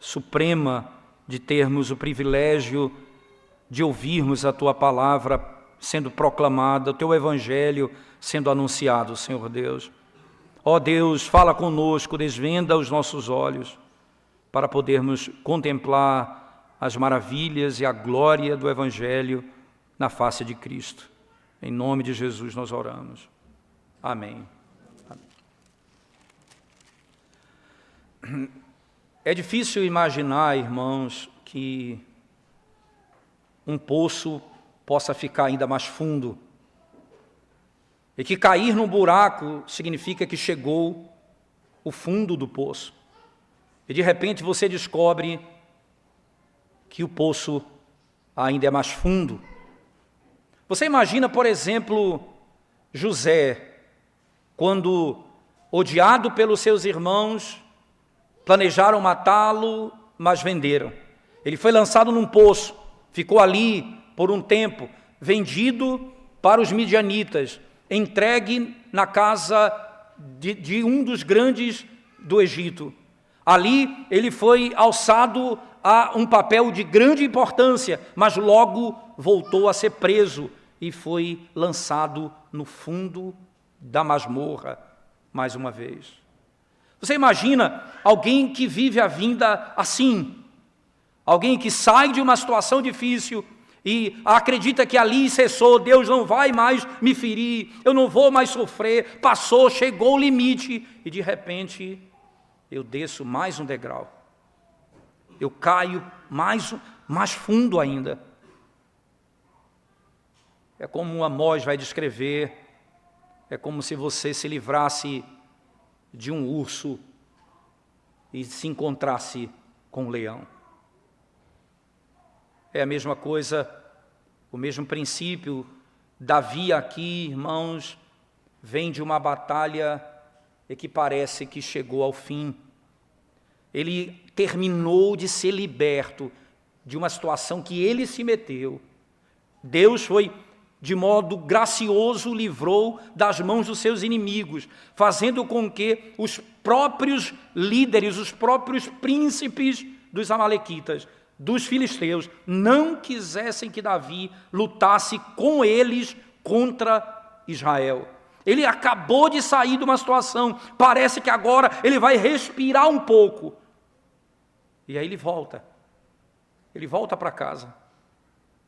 suprema de termos o privilégio de ouvirmos a Tua palavra sendo proclamada, o Teu Evangelho sendo anunciado, Senhor Deus. Ó Deus, fala conosco, desvenda os nossos olhos para podermos contemplar as maravilhas e a glória do Evangelho na face de Cristo. Em nome de Jesus nós oramos. Amém. É difícil imaginar, irmãos, que um poço possa ficar ainda mais fundo. E que cair num buraco significa que chegou o fundo do poço. E de repente você descobre que o poço ainda é mais fundo. Você imagina, por exemplo, José, quando, odiado pelos seus irmãos, planejaram matá-lo, mas venderam. Ele foi lançado num poço, ficou ali por um tempo, vendido para os midianitas, entregue na casa de um dos grandes do Egito. Ali ele foi alçado a um papel de grande importância, mas logo voltou a ser preso e foi lançado no fundo da masmorra mais uma vez. Você imagina alguém que vive a vida assim, alguém que sai de uma situação difícil e acredita que ali cessou, Deus não vai mais me ferir, eu não vou mais sofrer, passou, chegou o limite, e de repente eu desço mais um degrau, eu caio mais fundo ainda. É como Amós vai descrever, é como se você se livrasse de um urso e se encontrasse com um leão. É a mesma coisa, o mesmo princípio. Davi aqui, irmãos, vem de uma batalha e que parece que chegou ao fim. Ele terminou de ser liberto de uma situação que ele se meteu. Deus foi, de modo gracioso, livrou das mãos dos seus inimigos, fazendo com que os próprios líderes, os próprios príncipes dos amalequitas, dos filisteus, não quisessem que Davi lutasse com eles contra Israel. Ele acabou de sair de uma situação, parece que agora ele vai respirar um pouco. E aí ele volta para casa,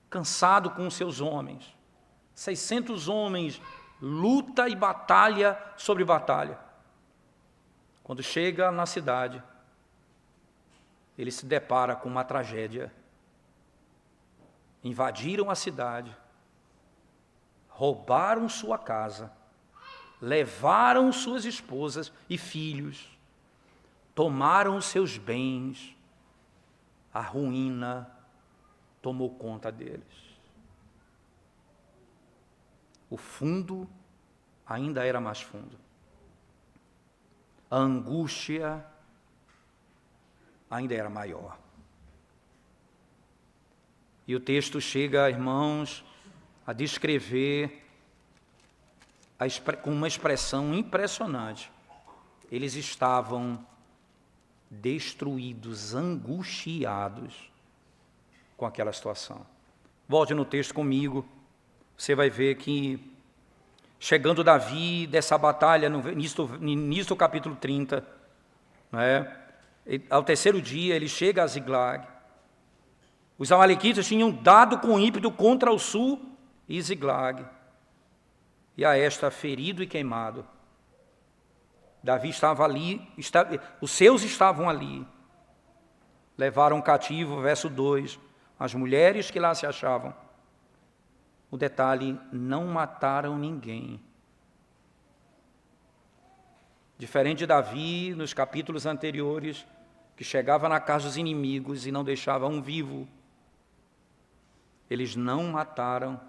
cansado com os seus homens. 600 homens, luta e batalha sobre batalha. Quando chega na cidade, ele se depara com uma tragédia. Invadiram a cidade, roubaram sua casa, levaram suas esposas e filhos, tomaram os seus bens, a ruína tomou conta deles. O fundo ainda era mais fundo. A angústia ainda era maior. E o texto chega, irmãos, a descrever com uma expressão impressionante. Eles estavam destruídos, angustiados com aquela situação. Volte no texto comigo. Você vai ver que, chegando Davi dessa batalha, no início do capítulo 30, não é? Ao terceiro dia, ele chega a Ziglag. Os amalequitas tinham dado com ímpeto contra o sul e Ziglag, e a esta ferido e queimado. Davi estava ali, os seus estavam ali. Levaram cativo, verso 2, as mulheres que lá se achavam. O detalhe, não mataram ninguém. Diferente de Davi, nos capítulos anteriores, que chegava na casa dos inimigos e não deixava um vivo, eles não mataram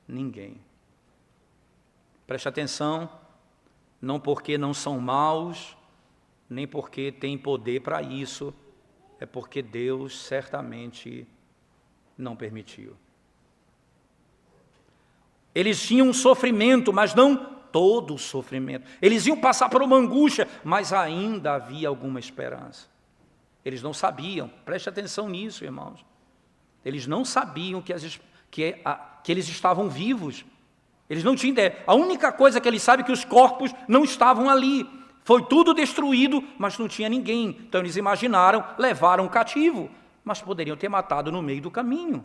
ninguém. Preste atenção, não porque não são maus, nem porque têm poder para isso, é porque Deus certamente não permitiu. Eles tinham um sofrimento, mas não todo o sofrimento. Eles iam passar por uma angústia, mas ainda havia alguma esperança. Eles não sabiam, preste atenção nisso, irmãos. Eles não sabiam que eles estavam vivos. Eles não tinham ideia. A única coisa que eles sabem é que os corpos não estavam ali. Foi tudo destruído, mas não tinha ninguém. Então eles imaginaram, levaram cativo, mas poderiam ter matado no meio do caminho.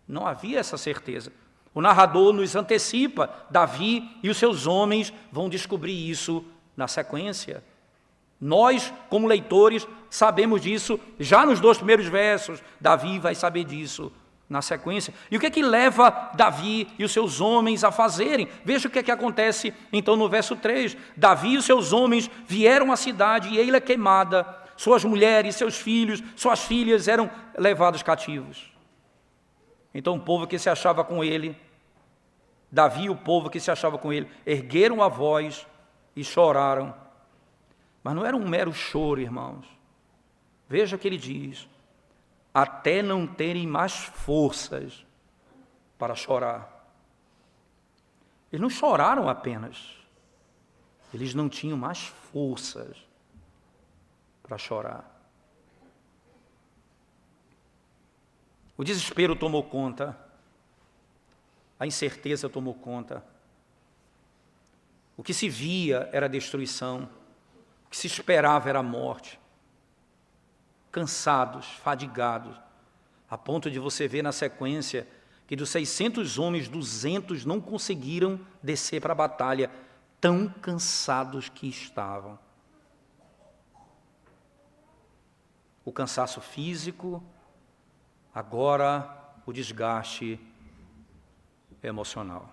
Não havia essa certeza. O narrador nos antecipa, Davi e os seus homens vão descobrir isso na sequência. Nós, como leitores, sabemos disso já nos 2 primeiros versos. Davi vai saber disso na sequência. E o que é que leva Davi e os seus homens a fazerem? Veja o que é que acontece então no verso 3. Davi e os seus homens vieram à cidade e ela é queimada. Suas mulheres, seus filhos, suas filhas eram levados cativos. Então o povo que se achava com ele, Davi e o povo que se achava com ele, ergueram a voz e choraram. Mas não era um mero choro, irmãos. Veja o que ele diz: até não terem mais forças para chorar. Eles não choraram apenas, eles não tinham mais forças para chorar. O desespero tomou conta, a incerteza tomou conta. O que se via era destruição, o que se esperava era a morte. Cansados, fadigados, a ponto de você ver na sequência que dos 600 homens, 200 não conseguiram descer para a batalha, tão cansados que estavam. O cansaço físico, agora o desgaste emocional.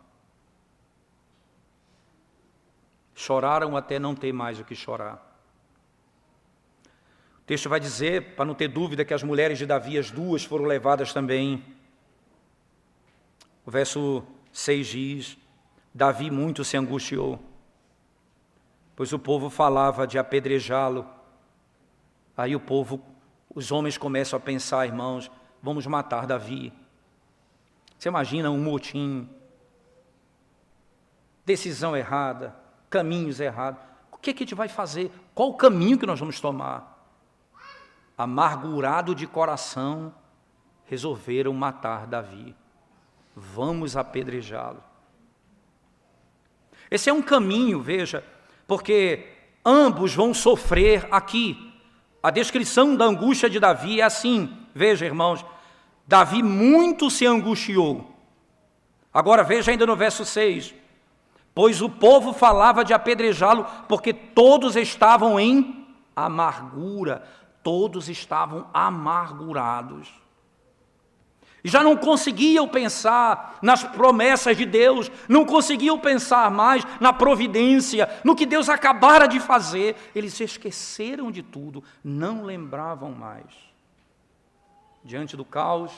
Choraram até não ter mais o que chorar. O texto vai dizer, para não ter dúvida, que as mulheres de Davi, as 2, foram levadas também. O verso 6 diz: Davi muito se angustiou, pois o povo falava de apedrejá-lo. Aí os homens começam a pensar, irmãos, vamos matar Davi. Você imagina um motim, decisão errada, caminhos errados. O que a gente vai fazer? Qual o caminho que nós vamos tomar? Amargurado de coração, resolveram matar Davi. Vamos apedrejá-lo. Esse é um caminho, veja, porque ambos vão sofrer aqui. A descrição da angústia de Davi é assim, veja, irmãos, Davi muito se angustiou. Agora veja ainda no verso 6, pois o povo falava de apedrejá-lo, porque todos estavam em amargura, todos estavam amargurados. E já não conseguiam pensar nas promessas de Deus, não conseguiam pensar mais na providência, no que Deus acabara de fazer. Eles se esqueceram de tudo, não lembravam mais. Diante do caos,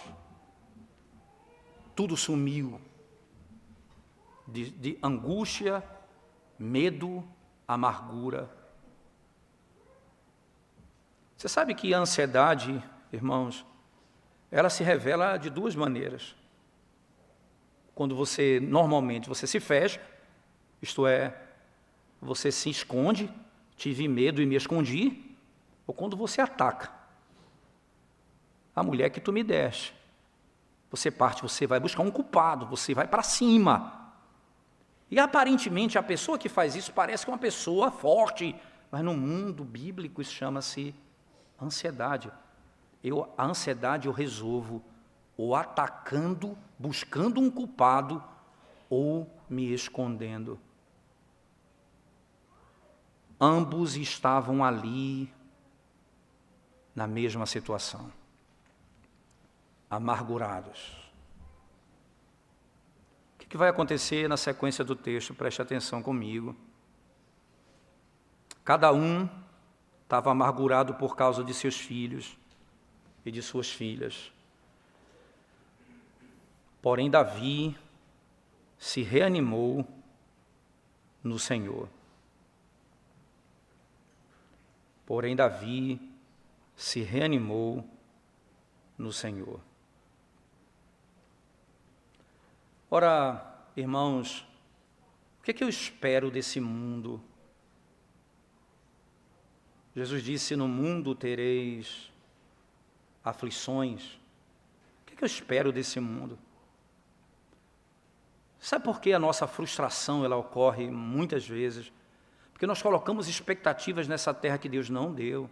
tudo sumiu. De angústia, medo, amargura. Você sabe que a ansiedade, irmãos, ela se revela de 2 maneiras. Quando normalmente você se fecha, isto é, você se esconde, tive medo e me escondi, ou quando você ataca. A mulher que tu me deste. Você vai buscar um culpado, você vai para cima. E aparentemente a pessoa que faz isso parece que é uma pessoa forte, mas no mundo bíblico isso chama-se ansiedade. A ansiedade eu resolvo ou atacando, buscando um culpado, ou me escondendo. Ambos estavam ali na mesma situação, amargurados. O que vai acontecer na sequência do texto? Preste atenção comigo. Cada um estava amargurado por causa de seus filhos e de suas filhas. Porém, Davi se reanimou no Senhor. Porém, Davi se reanimou no Senhor. Ora, irmãos, o que eu espero desse mundo? Jesus disse: no mundo tereis aflições. O que eu espero desse mundo? Sabe por que a nossa frustração ela ocorre muitas vezes? Porque nós colocamos expectativas nessa terra que Deus não deu.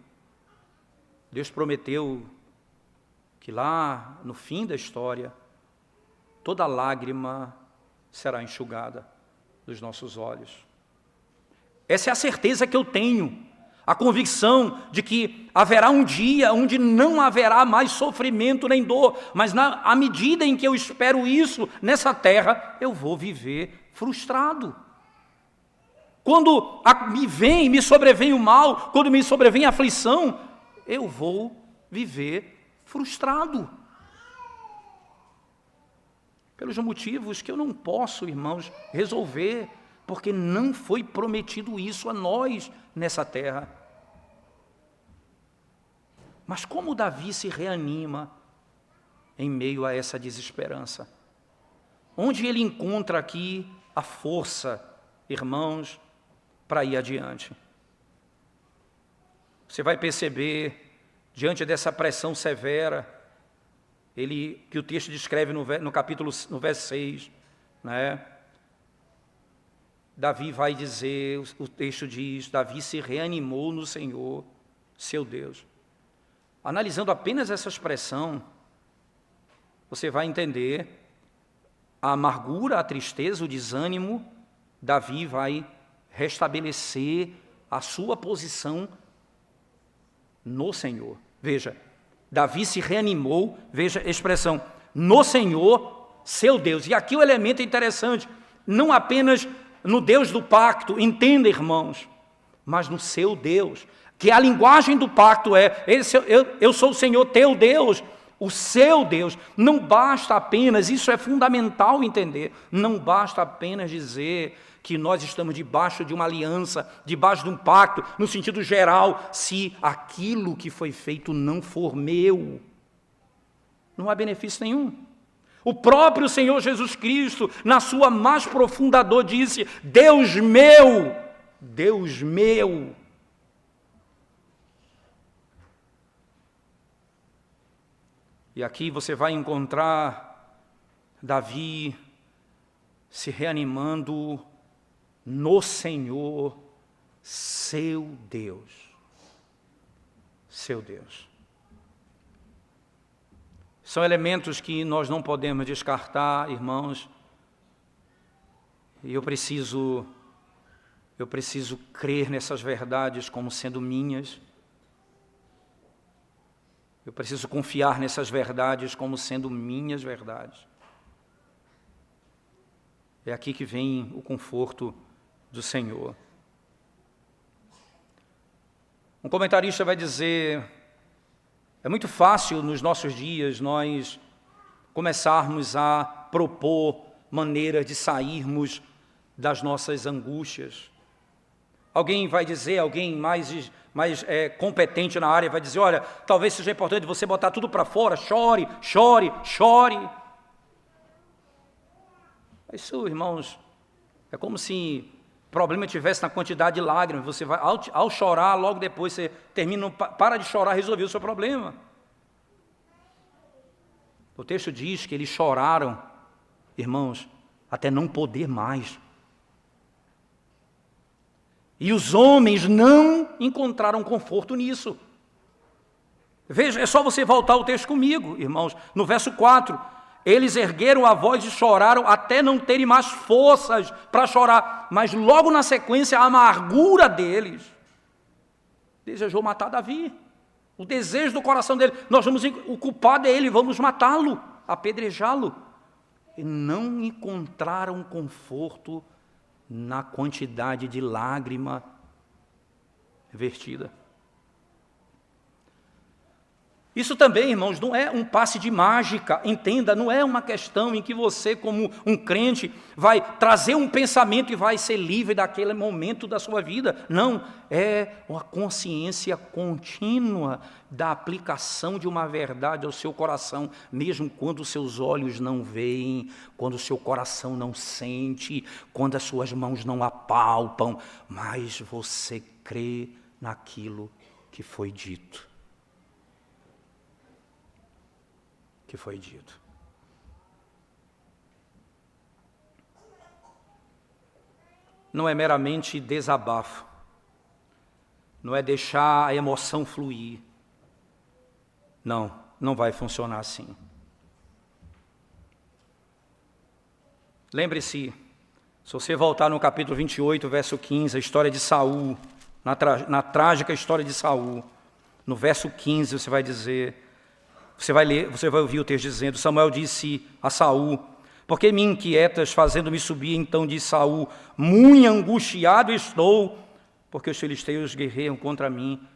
Deus prometeu que lá no fim da história, toda lágrima será enxugada dos nossos olhos. Essa é a certeza que eu tenho, a convicção de que haverá um dia onde não haverá mais sofrimento nem dor, mas à medida em que eu espero isso nessa terra, eu vou viver frustrado. Quando me sobrevém o mal, quando me sobrevém a aflição, eu vou viver frustrado. Pelos motivos que eu não posso, irmãos, resolver, porque não foi prometido isso a nós nessa terra. Mas como Davi se reanima em meio a essa desesperança? Onde ele encontra aqui a força, irmãos, para ir adiante? Você vai perceber, diante dessa pressão severa, que o texto descreve no verso 6, né? Davi vai dizer, o texto diz, Davi se reanimou no Senhor, seu Deus. Analisando apenas essa expressão, você vai entender a amargura, a tristeza, o desânimo. Davi vai restabelecer a sua posição no Senhor. Veja, Davi se reanimou, veja a expressão, no Senhor, seu Deus. E aqui o elemento é interessante, não apenas no Deus do pacto, entenda, irmãos, mas no seu Deus, que a linguagem do pacto é, eu sou o Senhor teu Deus, o seu Deus. Não basta apenas, isso é fundamental entender, não basta apenas dizer que nós estamos debaixo de uma aliança, debaixo de um pacto, no sentido geral, se aquilo que foi feito não for meu, não há benefício nenhum. O próprio Senhor Jesus Cristo, na sua mais profunda dor, disse, Deus meu, Deus meu. E aqui você vai encontrar Davi se reanimando no Senhor, seu Deus. Seu Deus. São elementos que nós não podemos descartar, irmãos, e eu preciso crer nessas verdades como sendo minhas, eu preciso confiar nessas verdades como sendo minhas verdades. É aqui que vem o conforto do Senhor. Um comentarista vai dizer, é muito fácil nos nossos dias nós começarmos a propor maneiras de sairmos das nossas angústias. Alguém vai dizer, alguém mais competente na área vai dizer, olha, talvez seja importante você botar tudo para fora, chore, chore, chore. Isso, irmãos, é como se o problema estivesse na quantidade de lágrimas. Você vai, ao chorar, logo depois você termina, para de chorar, resolveu o seu problema. O texto diz que eles choraram, irmãos, até não poder mais. E os homens não encontraram conforto nisso. Veja, é só você voltar ao texto comigo, irmãos. No verso 4, eles ergueram a voz e choraram até não terem mais forças para chorar. Mas logo na sequência, a amargura deles desejou matar Davi. O desejo do coração dele, o culpado é ele, vamos matá-lo, apedrejá-lo. E não encontraram conforto na quantidade de lágrima vertida. Isso também, irmãos, não é um passe de mágica, entenda, não é uma questão em que você, como um crente, vai trazer um pensamento e vai ser livre daquele momento da sua vida. Não, é uma consciência contínua da aplicação de uma verdade ao seu coração, mesmo quando os seus olhos não veem, quando o seu coração não sente, quando as suas mãos não apalpam, mas você crê naquilo que foi dito. que foi dito. Não é meramente desabafo, não é deixar a emoção fluir. Não vai funcionar assim. Lembre-se, se você voltar no capítulo 28, verso 15, a história de Saul, na trágica história de Saul, no verso 15 você vai dizer, você vai ouvir o texto dizendo: Samuel disse a Saul: por que me inquietas, fazendo-me subir? Então disse Saul: muito angustiado estou, porque os filisteus guerreiam contra mim.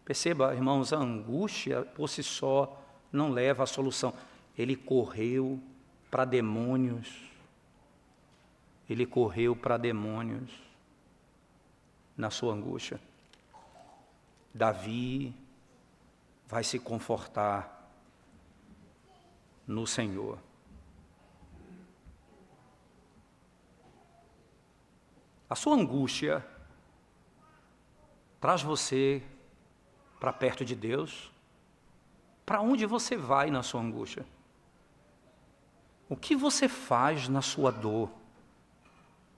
Perceba, irmãos, a angústia por si só não leva à solução. Ele correu para demônios. Ele correu para demônios na sua angústia. Davi vai se confortar no Senhor. A sua angústia traz você para perto de Deus. Para onde você vai na sua angústia? O que você faz na sua dor?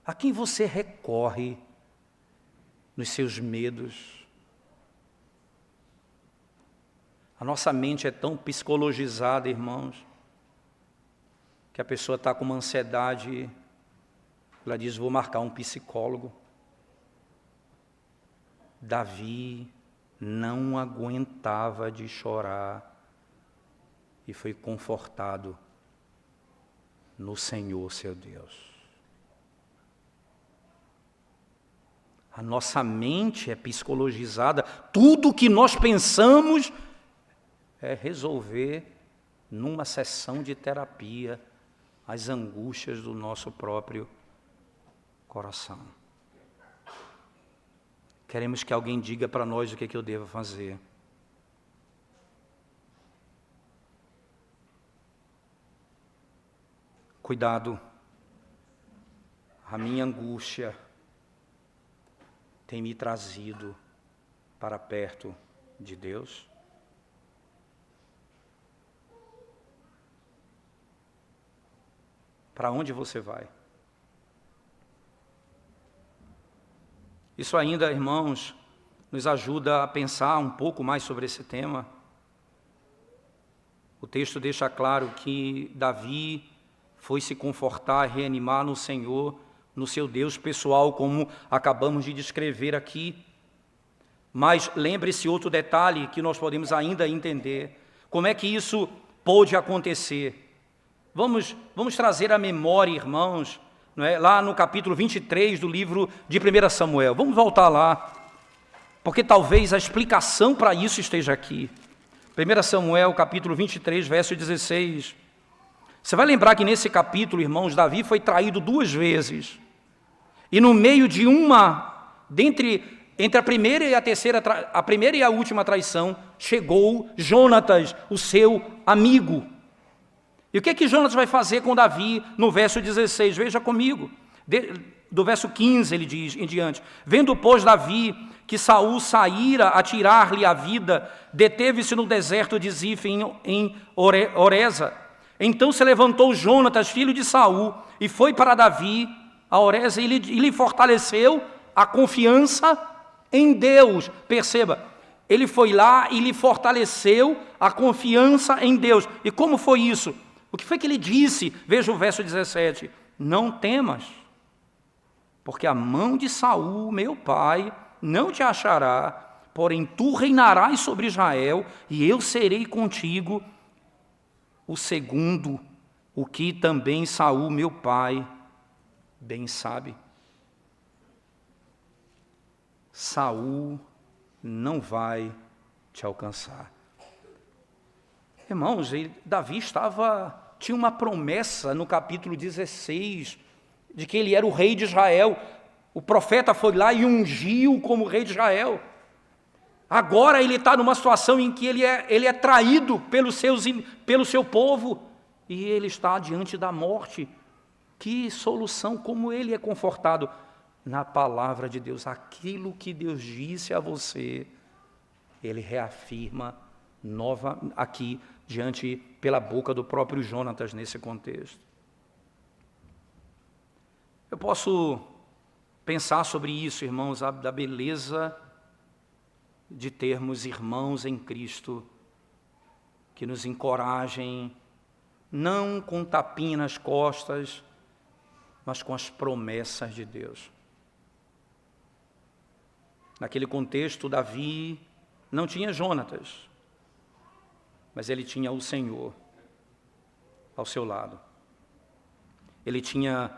A quem você recorre nos seus medos? A nossa mente é tão psicologizada, irmãos, que a pessoa está com uma ansiedade, ela diz: vou marcar um psicólogo. Davi não aguentava de chorar e foi confortado no Senhor, seu Deus. A nossa mente é psicologizada, tudo que nós pensamos é resolver numa sessão de terapia as angústias do nosso próprio coração. Queremos que alguém diga para nós o que eu devo fazer. Cuidado, a minha angústia tem me trazido para perto de Deus? Para onde você vai? Isso ainda, irmãos, nos ajuda a pensar um pouco mais sobre esse tema. O texto deixa claro que Davi foi se confortar, reanimar no Senhor, no seu Deus pessoal, como acabamos de descrever aqui. Mas lembre-se outro detalhe que nós podemos ainda entender. Como é que isso pôde acontecer? Vamos trazer à memória, irmãos, não é? Lá no capítulo 23 do livro de 1 Samuel. Vamos voltar lá, porque talvez a explicação para isso esteja aqui. 1 Samuel, capítulo 23, verso 16. Você vai lembrar que nesse capítulo, irmãos, Davi foi traído 2 vezes. E no meio de entre a primeira e a terceira, a primeira e a última traição, chegou Jonatas, o seu amigo. E o que Jonatas vai fazer com Davi no verso 16? Veja comigo. Do verso 15 ele diz em diante: vendo, pois, Davi que Saul saíra a tirar-lhe a vida, deteve-se no deserto de Zif, em Oreza. Então se levantou Jonatas, filho de Saul, e foi para Davi a Oreza, e lhe fortaleceu a confiança em Deus. Perceba, ele foi lá e lhe fortaleceu a confiança em Deus. E como foi isso? O que foi que ele disse? Veja o verso 17. Não temas, porque a mão de Saul, meu pai, não te achará, porém tu reinarás sobre Israel, e eu serei contigo. O segundo, o que também Saul, meu pai, bem sabe. Saul não vai te alcançar. Irmãos, Davi tinha uma promessa no capítulo 16, de que ele era o rei de Israel. O profeta foi lá e ungiu como rei de Israel. Agora ele está numa situação em que ele é traído pelo seu povo, e ele está diante da morte. Que solução, como ele é confortado na palavra de Deus. Aquilo que Deus disse a você, ele reafirma nova aqui, pela boca do próprio Jonatas nesse contexto. Eu posso pensar sobre isso, irmãos, da beleza de termos irmãos em Cristo que nos encorajem, não com tapinha nas costas, mas com as promessas de Deus. Naquele contexto, Davi não tinha Jonatas, mas ele tinha o Senhor ao seu lado. Ele tinha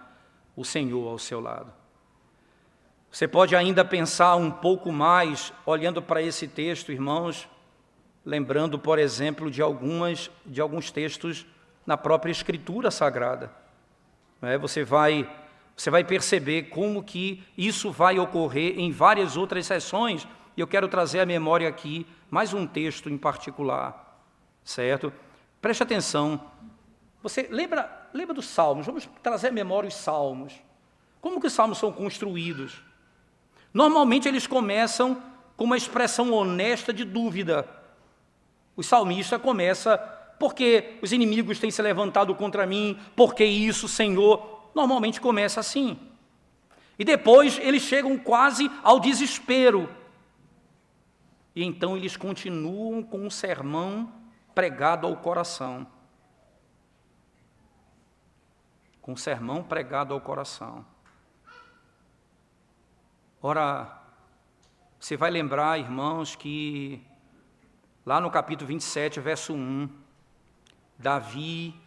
o Senhor ao seu lado. Você pode ainda pensar um pouco mais, olhando para esse texto, irmãos, lembrando, por exemplo, de alguns textos na própria Escritura Sagrada. Você vai perceber como que isso vai ocorrer em várias outras sessões, e eu quero trazer à memória aqui mais um texto em particular, certo? Preste atenção. Você lembra dos Salmos? Vamos trazer à memória os Salmos. Como que os Salmos são construídos? Normalmente eles começam com uma expressão honesta de dúvida. O salmista começa, porque os inimigos têm se levantado contra mim, porque isso, Senhor? Normalmente começa assim. E depois eles chegam quase ao desespero. E então eles continuam com um sermão pregado ao coração. Com um sermão pregado ao coração. Ora, você vai lembrar, irmãos, que lá no capítulo 27, verso 1, Davi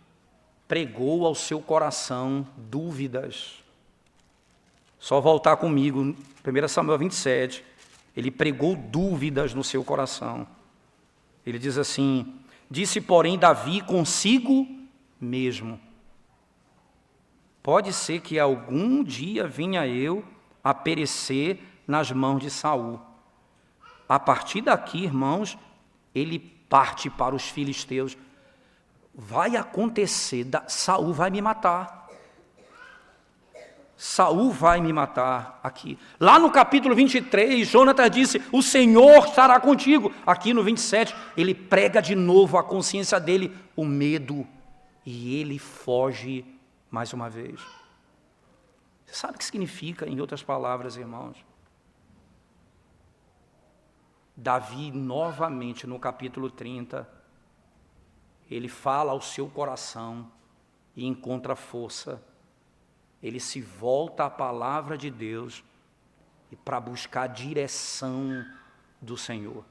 pregou ao seu coração dúvidas. Só voltar comigo, 1 Samuel 27, ele pregou dúvidas no seu coração. Ele diz assim: disse, porém, Davi consigo mesmo: pode ser que algum dia venha eu a perecer nas mãos de Saul. A partir daqui, irmãos, ele parte para os filisteus. Vai acontecer, Saul vai me matar. Saul vai me matar aqui. Lá no capítulo 23, Jonatas disse, o Senhor estará contigo. Aqui no 27, ele prega de novo a consciência dele, o medo, e ele foge mais uma vez. Você sabe o que significa, em outras palavras, irmãos? Davi, novamente, no capítulo 30, ele fala ao seu coração e encontra força. Ele se volta à palavra de Deus e para buscar a direção do Senhor.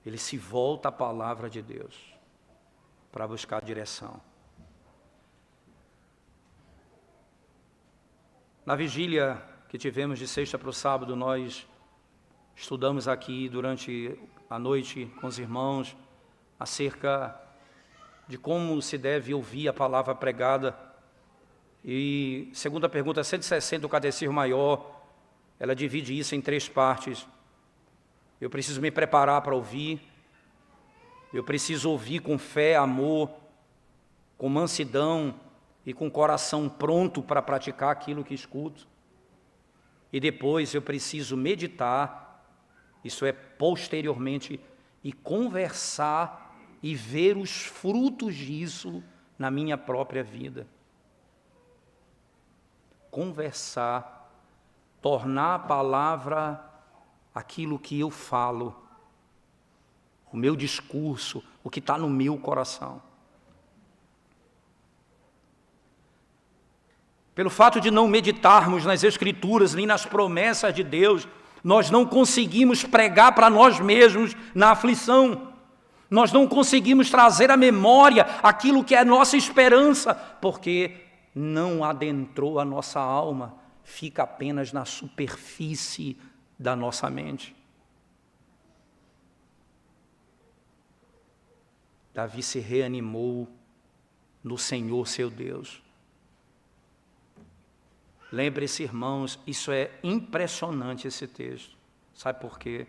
Ele se volta à palavra de Deus para buscar a direção. Na vigília que tivemos de sexta para o sábado, nós estudamos aqui durante a noite com os irmãos acerca de como se deve ouvir a palavra pregada. E, segundo a pergunta 160 do Catecismo Maior, ela divide isso em 3 partes. Eu preciso me preparar para ouvir, eu preciso ouvir com fé, amor, com mansidão e com o coração pronto para praticar aquilo que escuto. E depois eu preciso meditar, isso é posteriormente, e conversar e ver os frutos disso na minha própria vida. Conversar, tornar a palavra aquilo que eu falo, o meu discurso, o que está no meu coração. Pelo fato de não meditarmos nas Escrituras, nem nas promessas de Deus, nós não conseguimos pregar para nós mesmos na aflição. Nós não conseguimos trazer à memória aquilo que é nossa esperança, porque não adentrou a nossa alma, fica apenas na superfície da nossa mente. Davi se reanimou no Senhor seu Deus. Lembre-se, irmãos, isso é impressionante esse texto. Sabe por quê?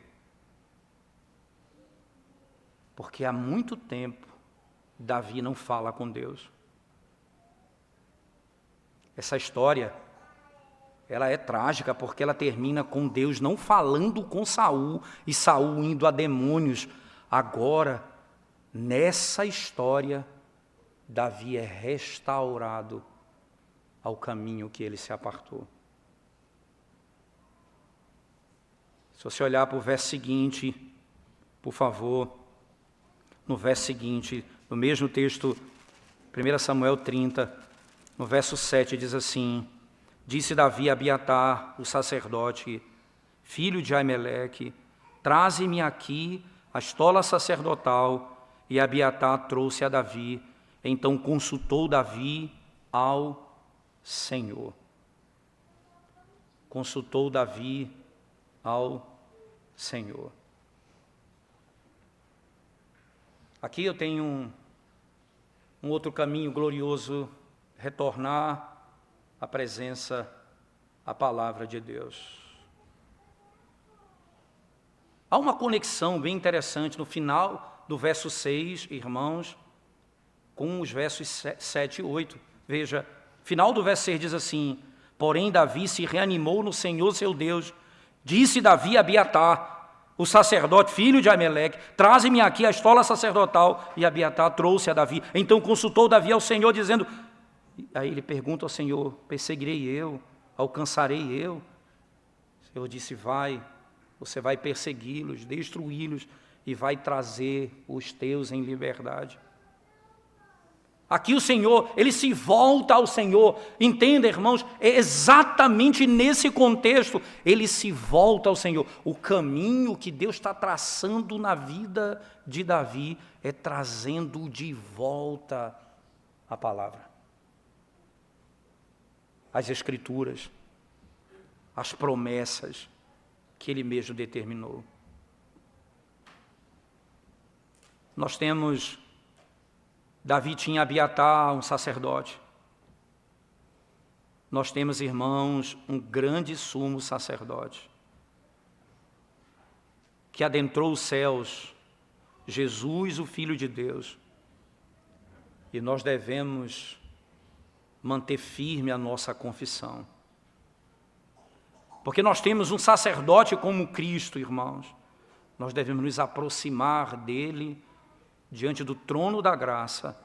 Porque há muito tempo Davi não fala com Deus. Essa história ela é trágica porque ela termina com Deus não falando com Saul e Saul indo a demônios. Agora, nessa história, Davi é restaurado ao caminho que ele se apartou. Se você olhar para o verso seguinte, por favor, no verso seguinte, no mesmo texto, 1 Samuel 30, no verso 7, diz assim: disse Davi a Abiatar, o sacerdote, filho de Aimeleque, traze-me aqui a estola sacerdotal. E Abiatar trouxe a Davi. Então consultou Davi ao Senhor. Consultou Davi ao Senhor. Aqui eu tenho um outro caminho glorioso, retornar à presença, à palavra de Deus. Há uma conexão bem interessante no final do verso 6, irmãos, com os versos 7 e 8. Veja, final do verso 6 diz assim: porém Davi se reanimou no Senhor seu Deus. Disse Davi a Abiatar, o sacerdote, filho de Aimeleque, traze-me aqui a estola sacerdotal. E Abiatar trouxe a Davi. Então consultou Davi ao Senhor, dizendo... Aí ele pergunta ao Senhor: perseguirei eu? Alcançarei eu? O Senhor disse: vai, você vai persegui-los, destruí-los e vai trazer os teus em liberdade. Aqui o Senhor, ele se volta ao Senhor. Entenda, irmãos, é exatamente nesse contexto. Ele se volta ao Senhor. O caminho que Deus está traçando na vida de Davi é trazendo de volta a palavra, as Escrituras, as promessas que ele mesmo determinou. Nós temos... Davi tinha Abiatar, um sacerdote. Nós temos, irmãos, um grande sumo sacerdote que adentrou os céus, Jesus, o Filho de Deus. E nós devemos manter firme a nossa confissão. Porque nós temos um sacerdote como Cristo, irmãos. Nós devemos nos aproximar dele diante do trono da graça,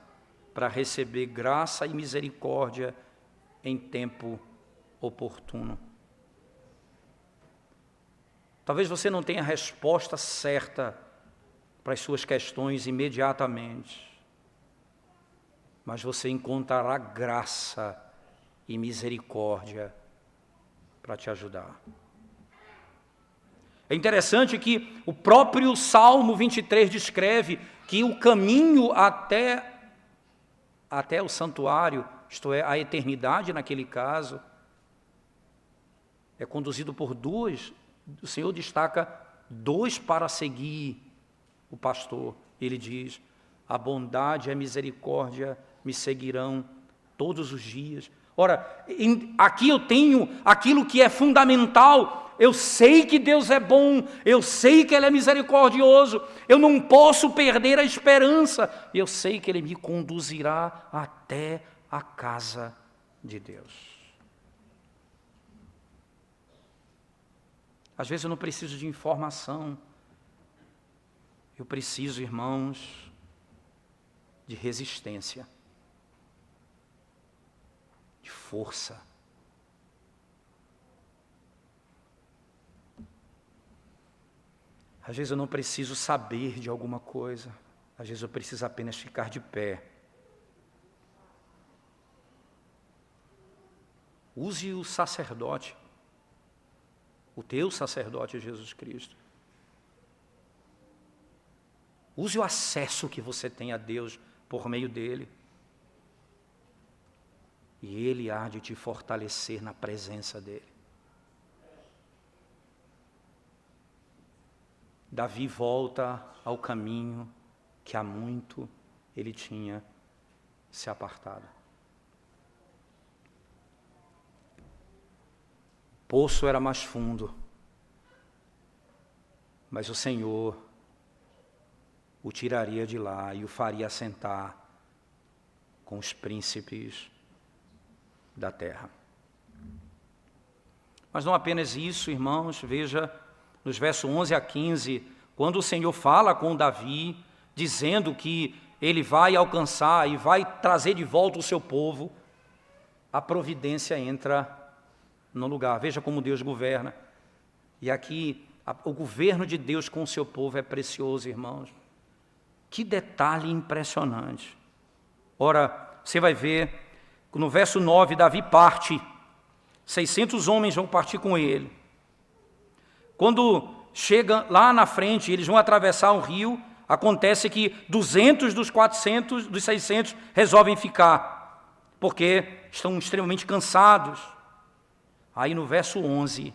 para receber graça e misericórdia em tempo oportuno. Talvez você não tenha a resposta certa para as suas questões imediatamente, mas você encontrará graça e misericórdia para te ajudar. É interessante que o próprio Salmo 23 descreve que o caminho até o santuário, isto é, a eternidade naquele caso, é conduzido por duas. O Senhor destaca dois para seguir o pastor. Ele diz: a bondade e a misericórdia me seguirão todos os dias. Ora, aqui eu tenho aquilo que é fundamental. Eu sei que Deus é bom, eu sei que Ele é misericordioso, eu não posso perder a esperança. Eu sei que Ele me conduzirá até a casa de Deus. Às vezes eu não preciso de informação, eu preciso, irmãos, de resistência, de força. Às vezes eu não preciso saber de alguma coisa, às vezes eu preciso apenas ficar de pé. Use o sacerdote, o teu sacerdote Jesus Cristo. Use o acesso que você tem a Deus por meio dele. E ele há de te fortalecer na presença dele. Davi volta ao caminho que há muito ele tinha se apartado. O poço era mais fundo, mas o Senhor o tiraria de lá e o faria assentar com os príncipes da terra. Mas não apenas isso, irmãos, veja, nos versos 11 a 15, quando o Senhor fala com Davi, dizendo que ele vai alcançar e vai trazer de volta o seu povo, a providência entra no lugar. Veja como Deus governa. E aqui, o governo de Deus com o seu povo é precioso, irmãos. Que detalhe impressionante. Ora, você vai ver, no verso 9, Davi parte. 600 homens vão partir com ele. Quando chega lá na frente, eles vão atravessar um rio, acontece que 200 dos 400, dos 600, resolvem ficar, porque estão extremamente cansados. Aí no verso 11,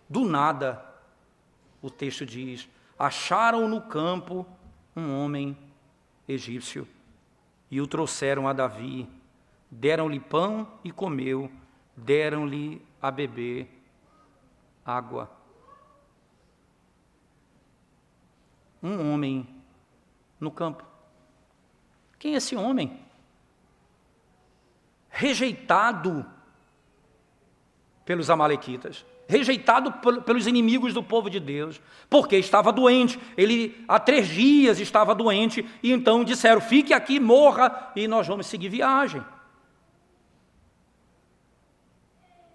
do nada, o texto diz, acharam no campo um homem egípcio e o trouxeram a Davi, deram-lhe pão e comeu, deram-lhe a beber água. Um homem no campo. Quem é esse homem? Rejeitado pelos amalequitas, rejeitado pelos inimigos do povo de Deus, porque estava doente. Ele há 3 dias estava doente, e então disseram, fique aqui, morra, e nós vamos seguir viagem.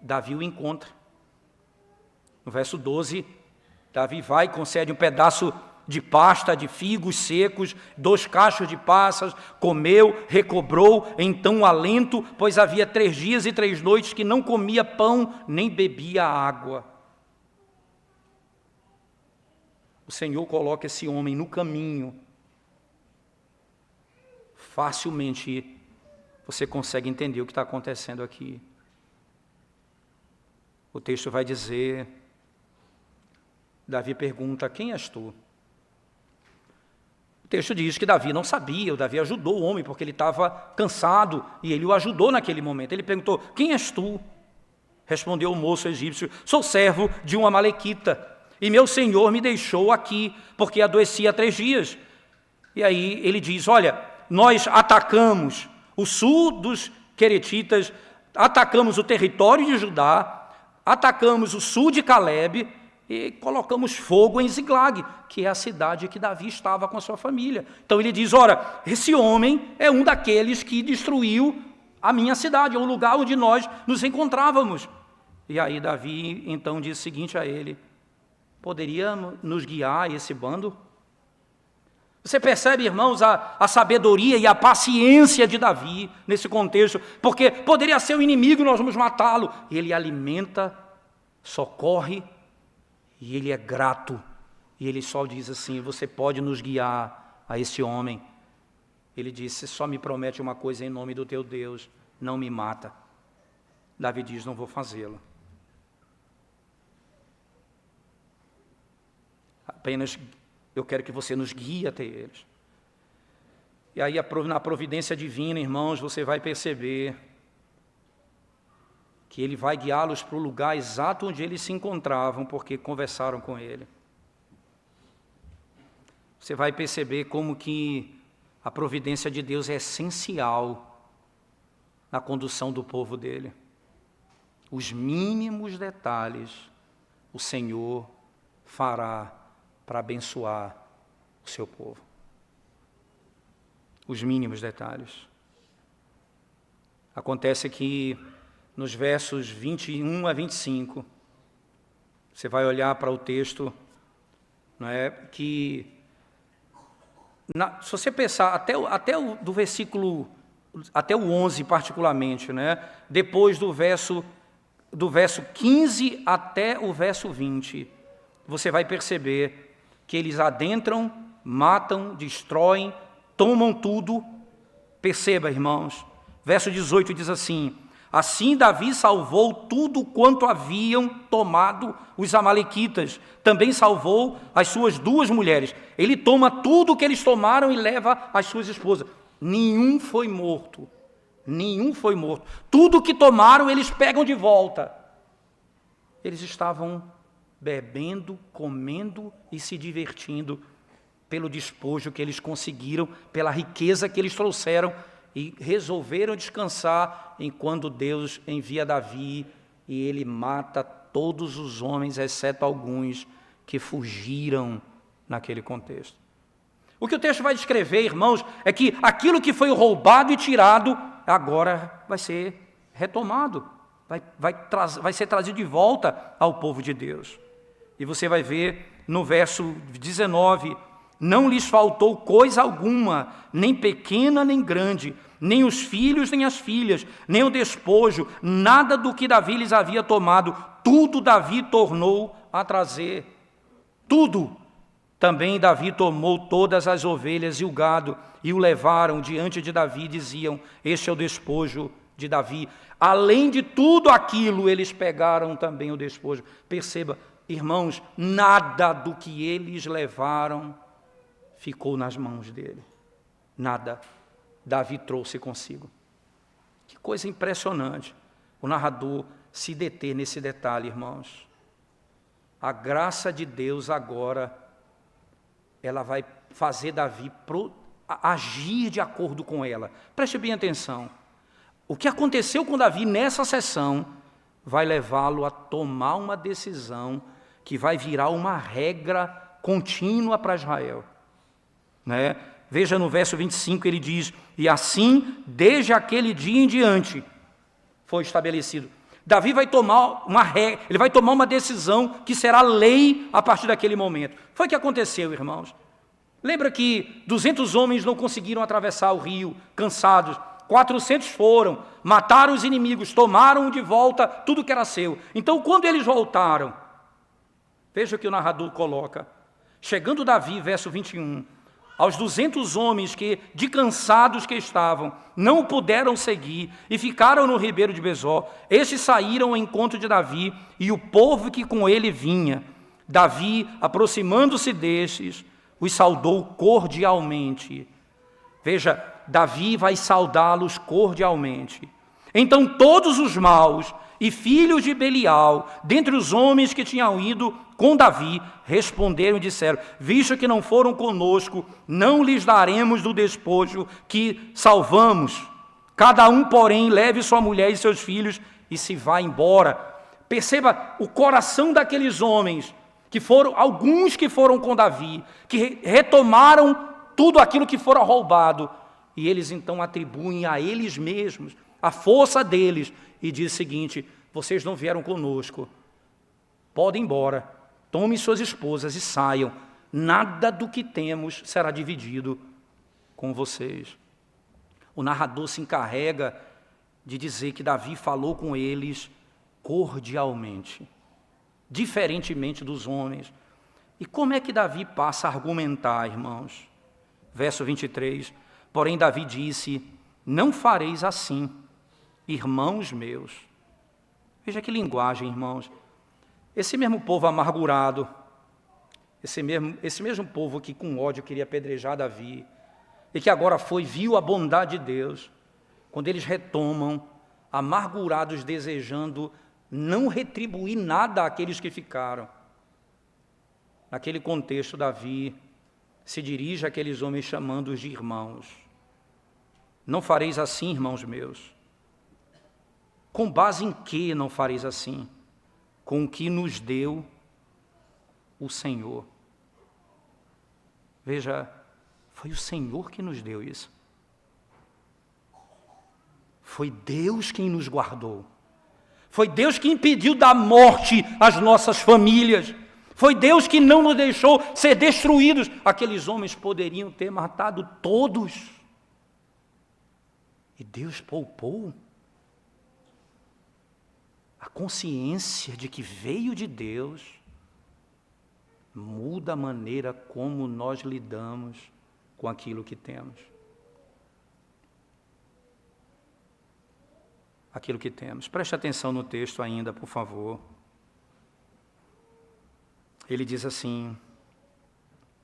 Davi o encontra. No verso 12, Davi vai e concede um pedaço de pasta, de figos secos, 2 cachos de passas, comeu, recobrou, então alento, pois havia 3 dias e 3 noites que não comia pão, nem bebia água. O Senhor coloca esse homem no caminho. Facilmente você consegue entender o que está acontecendo aqui. O texto vai dizer, Davi pergunta, quem és tu? O texto diz que Davi não sabia, o Davi ajudou o homem, porque ele estava cansado, e ele o ajudou naquele momento. Ele perguntou, quem és tu? Respondeu o moço egípcio, sou servo de um amalequita, e meu senhor me deixou aqui, porque adoeci há 3 dias. E aí ele diz, olha, nós atacamos o sul dos queretitas, atacamos o território de Judá, atacamos o sul de Calebe e colocamos fogo em Ziglag, que é a cidade que Davi estava com a sua família. Então ele diz, ora, esse homem é um daqueles que destruiu a minha cidade, o lugar onde nós nos encontrávamos. E aí Davi então diz o seguinte a ele, poderia nos guiar esse bando? Você percebe, irmãos, a sabedoria e a paciência de Davi nesse contexto, porque poderia ser o inimigo e nós vamos matá-lo. Ele alimenta, socorre, e ele é grato. E ele só diz assim, você pode nos guiar a esse homem. Ele disse, só me promete uma coisa em nome do teu Deus, não me mata. Davi diz, não vou fazê-lo. Apenas eu quero que você nos guie até eles. E aí, na providência divina, irmãos, você vai perceber que ele vai guiá-los para o lugar exato onde eles se encontravam, porque conversaram com ele. Você vai perceber como que a providência de Deus é essencial na condução do povo dele. Os mínimos detalhes o Senhor fará para abençoar o seu povo. Os mínimos detalhes. Acontece que nos versos 21 a 25, você vai olhar para o texto, não é, que, se você pensar, do versículo, até o 11 particularmente, né, depois do verso 15 até o verso 20, você vai perceber que eles adentram, matam, destroem, tomam tudo. Perceba, irmãos, verso 18 diz assim, assim Davi salvou tudo quanto haviam tomado os amalequitas, também salvou as suas 2 mulheres. Ele toma tudo que eles tomaram e leva as suas esposas. Nenhum foi morto, tudo que tomaram eles pegam de volta. Eles estavam bebendo, comendo e se divertindo pelo despojo que eles conseguiram, pela riqueza que eles trouxeram, e resolveram descansar enquanto Deus envia Davi e ele mata todos os homens, exceto alguns que fugiram naquele contexto. O que o texto vai descrever, irmãos, é que aquilo que foi roubado e tirado, agora vai ser retomado, vai ser trazido de volta ao povo de Deus. E você vai ver no verso 19, não lhes faltou coisa alguma, nem pequena nem grande, nem os filhos nem as filhas, nem o despojo, nada do que Davi lhes havia tomado, tudo Davi tornou a trazer, tudo. Também Davi tomou todas as ovelhas e o gado, e o levaram diante de Davi, diziam, este é o despojo de Davi. Além de tudo aquilo, eles pegaram também o despojo. Perceba, irmãos, nada do que eles levaram ficou nas mãos dele. Nada. Davi trouxe consigo. Que coisa impressionante. O narrador se deter nesse detalhe, irmãos. A graça de Deus agora, ela vai fazer Davi agir de acordo com ela. Preste bem atenção. O que aconteceu com Davi nessa sessão vai levá-lo a tomar uma decisão que vai virar uma regra contínua para Israel. Né? Veja no verso 25, ele diz, e assim, desde aquele dia em diante, foi estabelecido. Davi vai tomar ele vai tomar uma decisão que será lei a partir daquele momento. Foi o que aconteceu, irmãos. Lembra que 200 homens não conseguiram atravessar o rio, cansados. 400 foram, mataram os inimigos, tomaram de volta tudo que era seu. Então, quando eles voltaram, veja o que o narrador coloca. Chegando Davi, verso 21, aos 200 homens que, de cansados que estavam, não o puderam seguir e ficaram no ribeiro de Besor, estes saíram ao encontro de Davi e o povo que com ele vinha. Davi, aproximando-se destes, os saudou cordialmente. Veja, Davi vai saudá-los cordialmente. Então todos os maus e filhos de Belial, dentre os homens que tinham ido com Davi, responderam e disseram, visto que não foram conosco, não lhes daremos do despojo que salvamos. Cada um, porém, leve sua mulher e seus filhos e se vá embora. Perceba o coração daqueles homens, que foram alguns que foram com Davi, que retomaram tudo aquilo que fora roubado, e eles então atribuem a eles mesmos a força deles, e diz o seguinte, vocês não vieram conosco, podem ir embora, tomem suas esposas e saiam, nada do que temos será dividido com vocês. O narrador se encarrega de dizer que Davi falou com eles cordialmente, diferentemente dos homens. E como é que Davi passa a argumentar, irmãos? Verso 23, porém Davi disse, não fareis assim, irmãos meus. Veja que linguagem, irmãos. Esse mesmo povo amargurado, esse mesmo povo que com ódio queria apedrejar Davi, e que agora viu a bondade de Deus, quando eles retomam, amargurados, desejando não retribuir nada àqueles que ficaram. Naquele contexto, Davi se dirige àqueles homens chamando-os de irmãos. Não fareis assim, irmãos meus. Com base em que não fareis assim? Com o que nos deu o Senhor. Veja, foi o Senhor que nos deu isso. Foi Deus quem nos guardou. Foi Deus que impediu da morte as nossas famílias. Foi Deus que não nos deixou ser destruídos. Aqueles homens poderiam ter matado todos. E Deus poupou. A consciência de que veio de Deus muda a maneira como nós lidamos com aquilo que temos. Aquilo que temos. Preste atenção no texto ainda, por favor. Ele diz assim,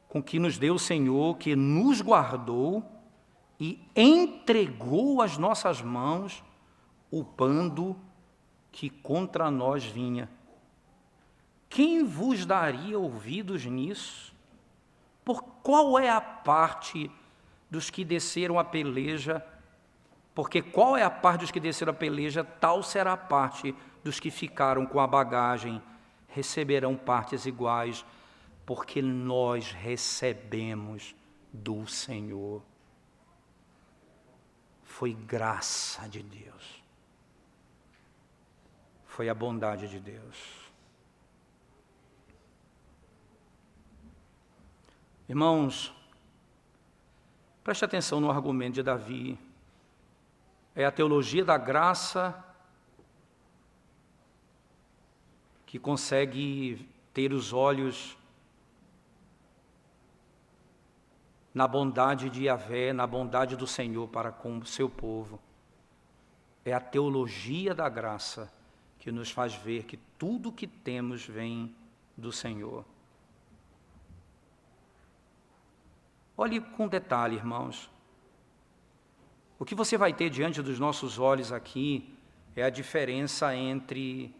com que nos deu o Senhor, que nos guardou e entregou às nossas mãos o bando que contra nós vinha. Quem vos daria ouvidos nisso? Por qual é a parte dos que desceram a peleja Porque qual é a parte dos que desceram a peleja, tal será a parte dos que ficaram com a bagagem. Receberão partes iguais, porque nós recebemos do Senhor. Foi graça de Deus. Foi a bondade de Deus. Irmãos, preste atenção no argumento de Davi. É a teologia da graça que consegue ter os olhos na bondade de Yahvé, na bondade do Senhor para com o seu povo. É a teologia da graça que nos faz ver que tudo que temos vem do Senhor. Olhe com detalhe, irmãos. O que você vai ter diante dos nossos olhos aqui é a diferença entre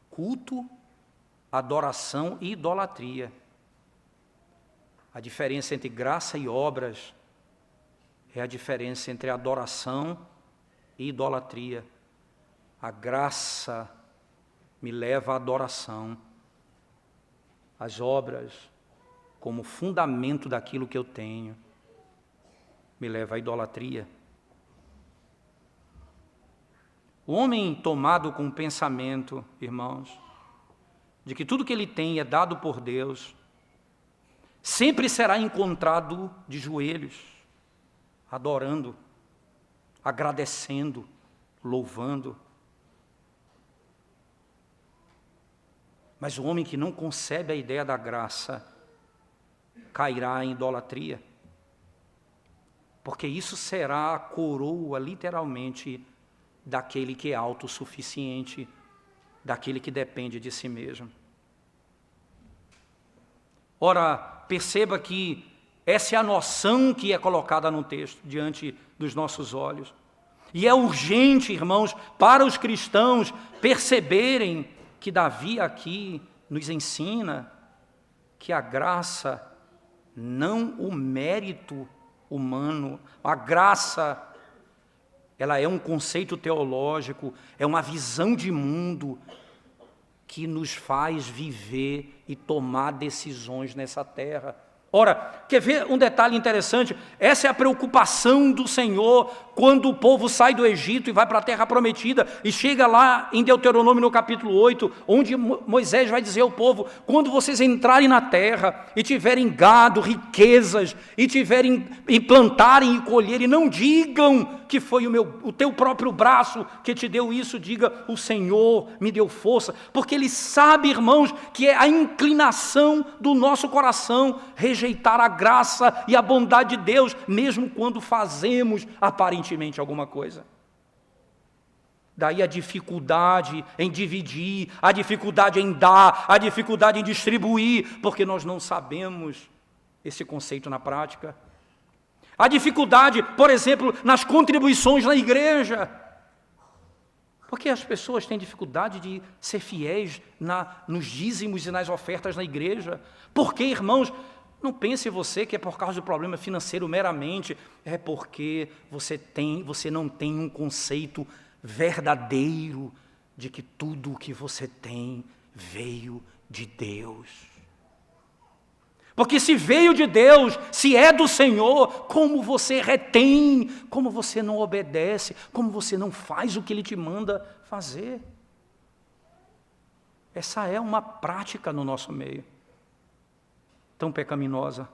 culto, adoração e idolatria. A diferença entre graça e obras é a diferença entre adoração e idolatria. A graça me leva à adoração. As obras, como fundamento daquilo que eu tenho, me leva à idolatria. O homem tomado com o pensamento, irmãos, de que tudo que ele tem é dado por Deus, sempre será encontrado de joelhos, adorando, agradecendo, louvando. Mas o homem que não concebe a ideia da graça, cairá em idolatria, porque isso será a coroa, literalmente, daquele que é autossuficiente, daquele que depende de si mesmo. Ora, perceba que essa é a noção que é colocada no texto, diante dos nossos olhos. E é urgente, irmãos, para os cristãos perceberem que Davi aqui nos ensina que a graça, não o mérito humano, a graça, ela é um conceito teológico, é uma visão de mundo que nos faz viver e tomar decisões nessa terra. Ora, quer ver um detalhe interessante? Essa é a preocupação do Senhor quando o povo sai do Egito e vai para a terra prometida e chega lá em Deuteronômio no capítulo 8, onde Moisés vai dizer ao povo: quando vocês entrarem na terra e tiverem gado, riquezas, e plantarem e colherem, não digam que foi o teu próprio braço que te deu isso, diga: o Senhor me deu força, porque Ele sabe, irmãos, que é a inclinação do nosso coração rejeitar a graça e a bondade de Deus, mesmo quando fazemos aparentemente alguma coisa. Daí a dificuldade em dividir, a dificuldade em dar, a dificuldade em distribuir, porque nós não sabemos esse conceito na prática. A dificuldade, por exemplo, nas contribuições na igreja. Porque as pessoas têm dificuldade de ser fiéis nos dízimos e nas ofertas na igreja. Porque, irmãos, não pense você que é por causa do problema financeiro meramente, é porque você não tem um conceito verdadeiro de que tudo o que você tem veio de Deus. Porque se veio de Deus, se é do Senhor, como você retém, como você não obedece, como você não faz o que Ele te manda fazer. Essa é uma prática no nosso meio, tão pecaminosa.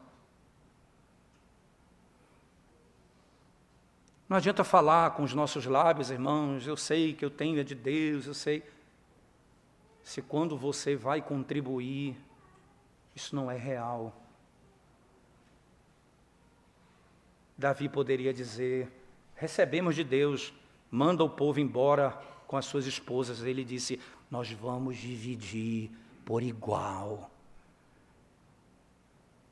Não adianta falar com os nossos lábios, irmãos, eu sei que eu tenho é de Deus, eu sei. Se quando você vai contribuir, isso não é real. Davi poderia dizer: recebemos de Deus, manda o povo embora com as suas esposas. Ele disse: nós vamos dividir por igual.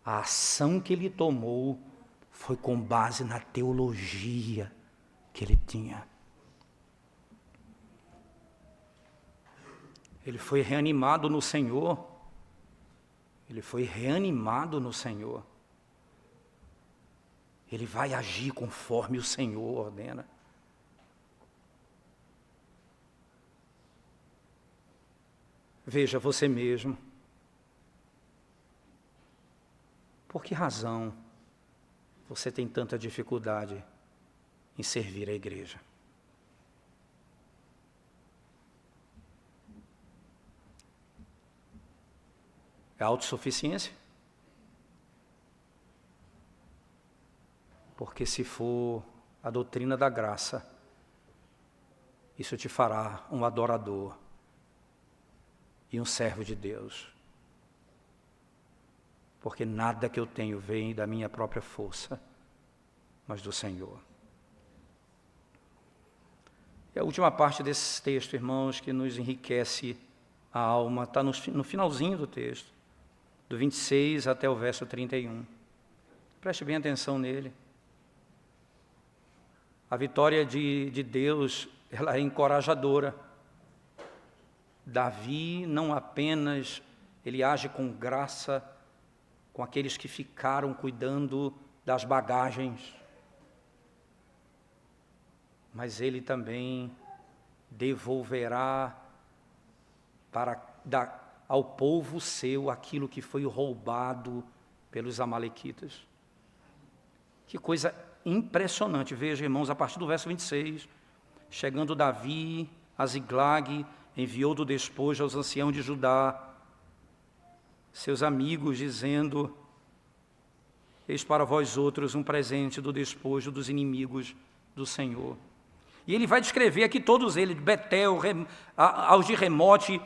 A ação que ele tomou foi com base na teologia que ele tinha. Ele foi reanimado no Senhor. Ele foi reanimado no Senhor. Ele vai agir conforme o Senhor ordena. Veja você mesmo. Por que razão você tem tanta dificuldade em servir a igreja? É autossuficiência? Porque se for a doutrina da graça, isso te fará um adorador e um servo de Deus. Porque nada que eu tenho vem da minha própria força, mas do Senhor. E a última parte desse texto, irmãos, que nos enriquece a alma, está no finalzinho do texto, do 26 até o verso 31. Preste bem atenção nele. A vitória de Deus, ela é encorajadora. Davi não apenas, ele age com graça com aqueles que ficaram cuidando das bagagens, mas ele também devolverá ao povo seu aquilo que foi roubado pelos amalequitas. Que coisa impressionante. Veja, irmãos, a partir do verso 26, chegando Davi a Ziglag, enviou do despojo aos anciãos de Judá, seus amigos, dizendo: eis para vós outros um presente do despojo dos inimigos do Senhor. E ele vai descrever aqui todos eles, de Betel, aos de Remote,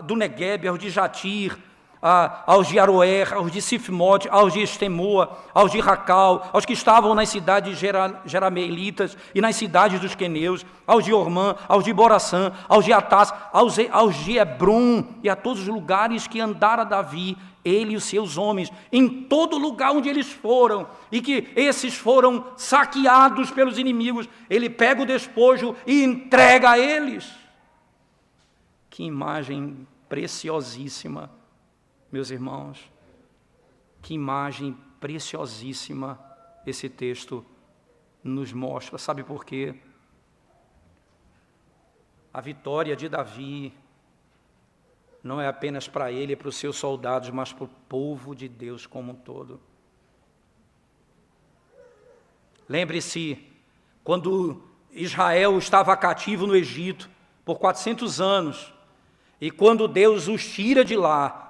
do Negueb, aos de Jatir, aos de Aroer, aos de Sifmote, aos de Estemoa, aos de Racal, aos que estavam nas cidades jerameelitas e nas cidades dos queneus, aos de Ormã, aos de Boraçã, aos de Atás, aos de Hebron, e a todos os lugares que andara Davi, ele e os seus homens, em todo lugar onde eles foram, e que esses foram saqueados pelos inimigos, ele pega o despojo e entrega a eles. Que imagem preciosíssima, meus irmãos, que imagem preciosíssima esse texto nos mostra. Sabe por quê? A vitória de Davi não é apenas para ele e para os seus soldados, mas para o povo de Deus como um todo. Lembre-se, quando Israel estava cativo no Egito por 400 anos, e quando Deus os tira de lá,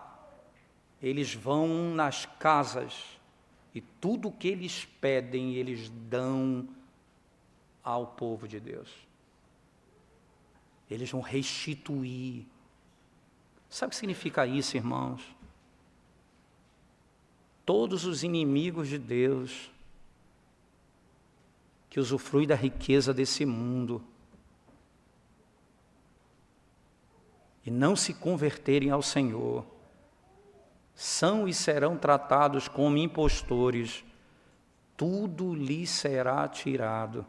eles vão nas casas e tudo o que eles pedem, eles dão ao povo de Deus. Eles vão restituir. Sabe o que significa isso, irmãos? Todos os inimigos de Deus que usufruem da riqueza desse mundo e não se converterem ao Senhor, são e serão tratados como impostores, tudo lhes será tirado.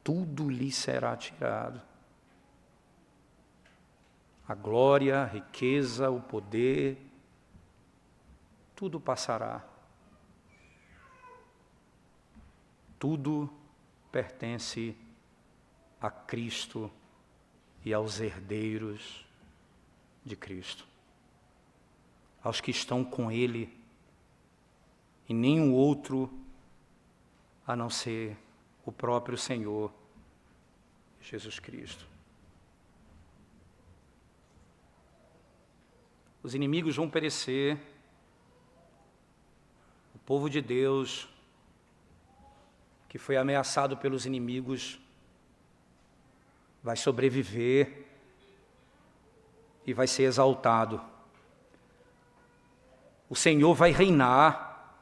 Tudo lhes será tirado. A glória, a riqueza, o poder, tudo passará. Tudo pertence a Cristo e aos herdeiros de Cristo, aos que estão com Ele, e nenhum outro a não ser o próprio Senhor Jesus Cristo. Os inimigos vão perecer, o povo de Deus, que foi ameaçado pelos inimigos, vai sobreviver e vai ser exaltado. O Senhor vai reinar,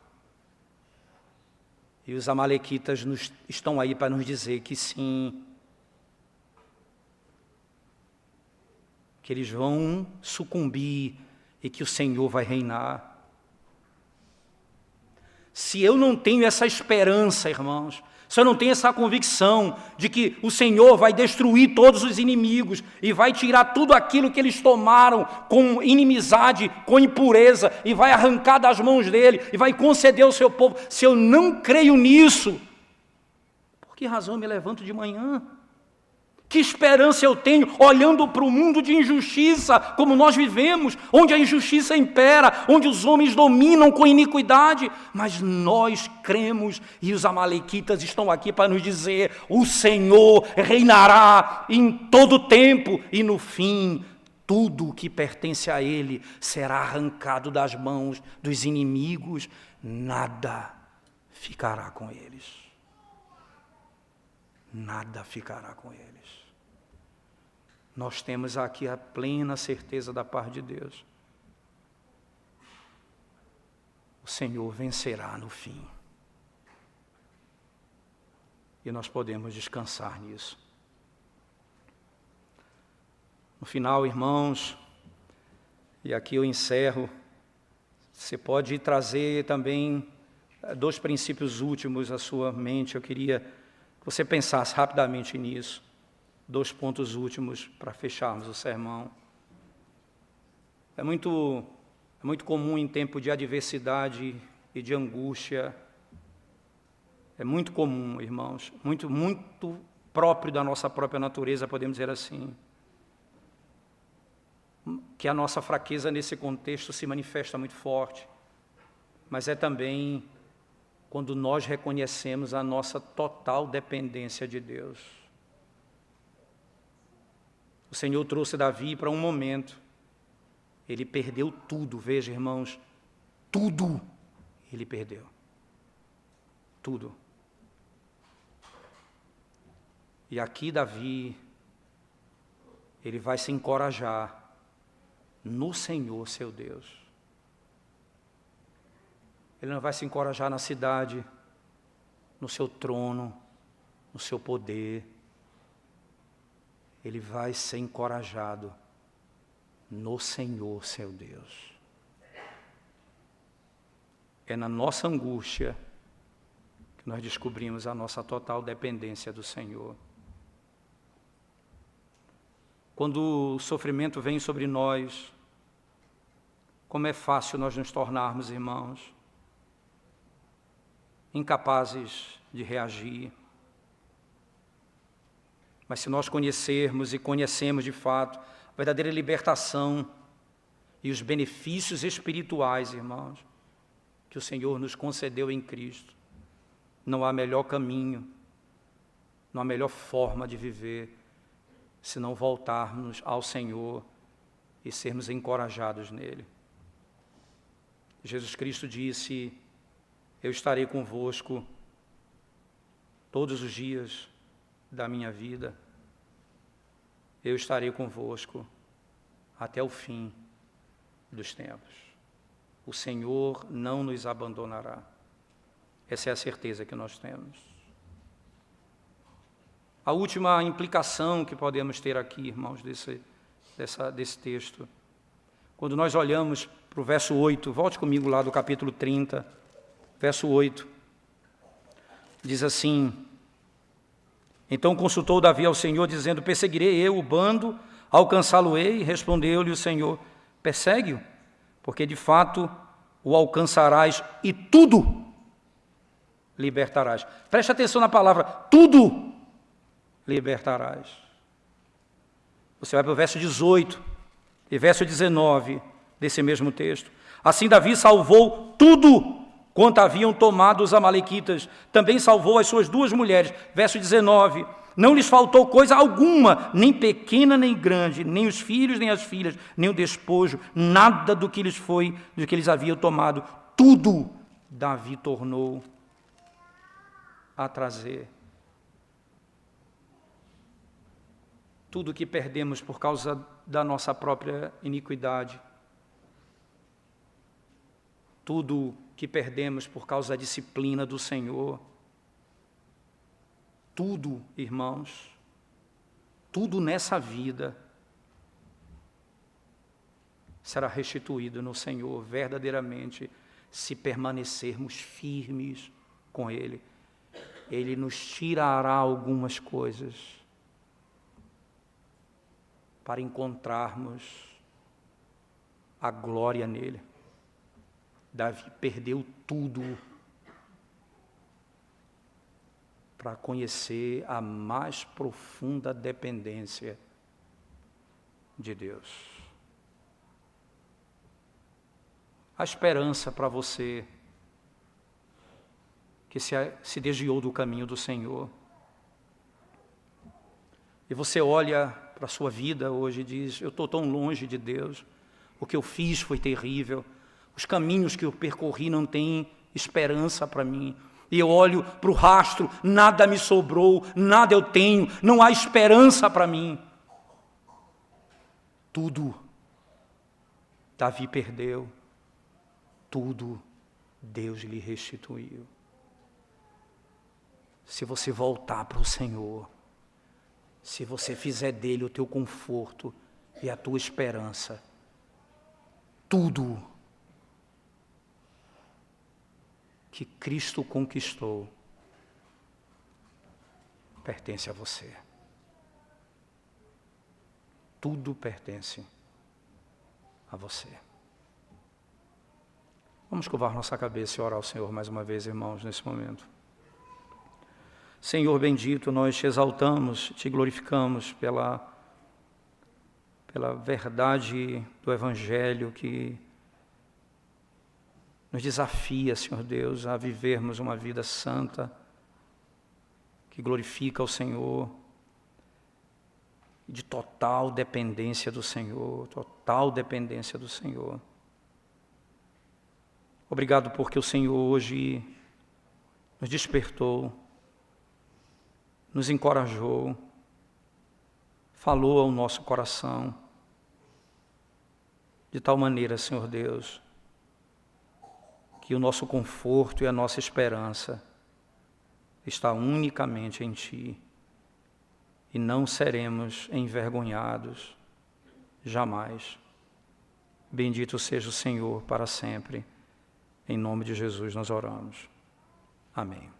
e os amalequitas estão aí para nos dizer que sim, que eles vão sucumbir e que o Senhor vai reinar. Se eu não tenho essa esperança, irmãos, se eu não tenho essa convicção de que o Senhor vai destruir todos os inimigos e vai tirar tudo aquilo que eles tomaram com inimizade, com impureza, e vai arrancar das mãos dele e vai conceder ao seu povo, se eu não creio nisso, por que razão eu me levanto de manhã? Que esperança eu tenho olhando para o mundo de injustiça, como nós vivemos, onde a injustiça impera, onde os homens dominam com iniquidade. Mas nós cremos, e os amalequitas estão aqui para nos dizer: o Senhor reinará em todo tempo, e no fim, tudo que pertence a Ele será arrancado das mãos dos inimigos, nada ficará com eles. Nada ficará com eles. Nós temos aqui a plena certeza da parte de Deus. O Senhor vencerá no fim. E nós podemos descansar nisso. No final, irmãos, e aqui eu encerro, você pode trazer também 2 princípios últimos à sua mente. Eu queria que você pensasse rapidamente nisso. 2 pontos últimos para fecharmos o sermão. É muito comum em tempo de adversidade e de angústia. É muito comum, irmãos, muito próprio da nossa própria natureza, podemos dizer assim, que a nossa fraqueza nesse contexto se manifesta muito forte. Mas é também quando nós reconhecemos a nossa total dependência de Deus. O Senhor trouxe Davi para um momento. Ele perdeu tudo, veja, irmãos, tudo ele perdeu. Tudo. E aqui Davi, ele vai se encorajar no Senhor, seu Deus. Ele não vai se encorajar na cidade, no seu trono, no seu poder. Ele vai ser encorajado no Senhor, seu Deus. É na nossa angústia que nós descobrimos a nossa total dependência do Senhor. Quando o sofrimento vem sobre nós, como é fácil nós nos tornarmos, irmãos, incapazes de reagir. Mas se nós conhecermos e conhecemos de fato a verdadeira libertação e os benefícios espirituais, irmãos, que o Senhor nos concedeu em Cristo, não há melhor caminho, não há melhor forma de viver, se não voltarmos ao Senhor e sermos encorajados nele. Jesus Cristo disse: eu estarei convosco todos os dias da minha vida, eu estarei convosco até o fim dos tempos. O Senhor não nos abandonará. Essa é a certeza que nós temos. A última implicação que podemos ter aqui, irmãos, desse texto, quando nós olhamos para o verso 8, volte comigo lá do capítulo 30, verso 8, diz assim: então consultou Davi ao Senhor, dizendo: perseguirei eu o bando, alcançá-lo-ei? Respondeu-lhe o Senhor: persegue-o, porque de fato o alcançarás e tudo libertarás. Preste atenção na palavra, tudo libertarás. Você vai para o verso 18 e verso 19 desse mesmo texto. Assim Davi salvou tudo quanto haviam tomado os amalequitas, também salvou as suas 2 mulheres. Verso 19, não lhes faltou coisa alguma, nem pequena nem grande, nem os filhos nem as filhas, nem o despojo, nada do que eles haviam tomado, tudo Davi tornou a trazer. Tudo que perdemos por causa da nossa própria iniquidade, tudo que perdemos por causa da disciplina do Senhor, tudo, irmãos, tudo nessa vida será restituído no Senhor verdadeiramente, se permanecermos firmes com Ele. Ele nos tirará algumas coisas para encontrarmos a glória nele. Davi perdeu tudo. para conhecer a mais profunda dependência de Deus. A esperança para você que se desviou do caminho do Senhor. E você olha para a sua vida hoje e diz, eu estou tão longe de Deus, o que eu fiz foi terrível, os caminhos que eu percorri não têm esperança para mim. E eu olho para o rastro, nada me sobrou, nada eu tenho, não há esperança para mim. Tudo Davi perdeu, tudo Deus lhe restituiu. Se você voltar para o Senhor, se você fizer dele o teu conforto e a tua esperança, tudo que Cristo conquistou pertence a você. Tudo pertence a você. Vamos curvar nossa cabeça e orar ao Senhor mais uma vez, irmãos, nesse momento. Senhor bendito, nós te exaltamos, te glorificamos pela verdade do Evangelho que nos desafia, Senhor Deus, a vivermos uma vida santa, que glorifica o Senhor, de total dependência do Senhor, total dependência do Senhor. Obrigado porque o Senhor hoje nos despertou, nos encorajou, falou ao nosso coração, de tal maneira, Senhor Deus, que o nosso conforto e a nossa esperança está unicamente em Ti, e não seremos envergonhados jamais. Bendito seja o Senhor para sempre. Em nome de Jesus nós oramos. Amém.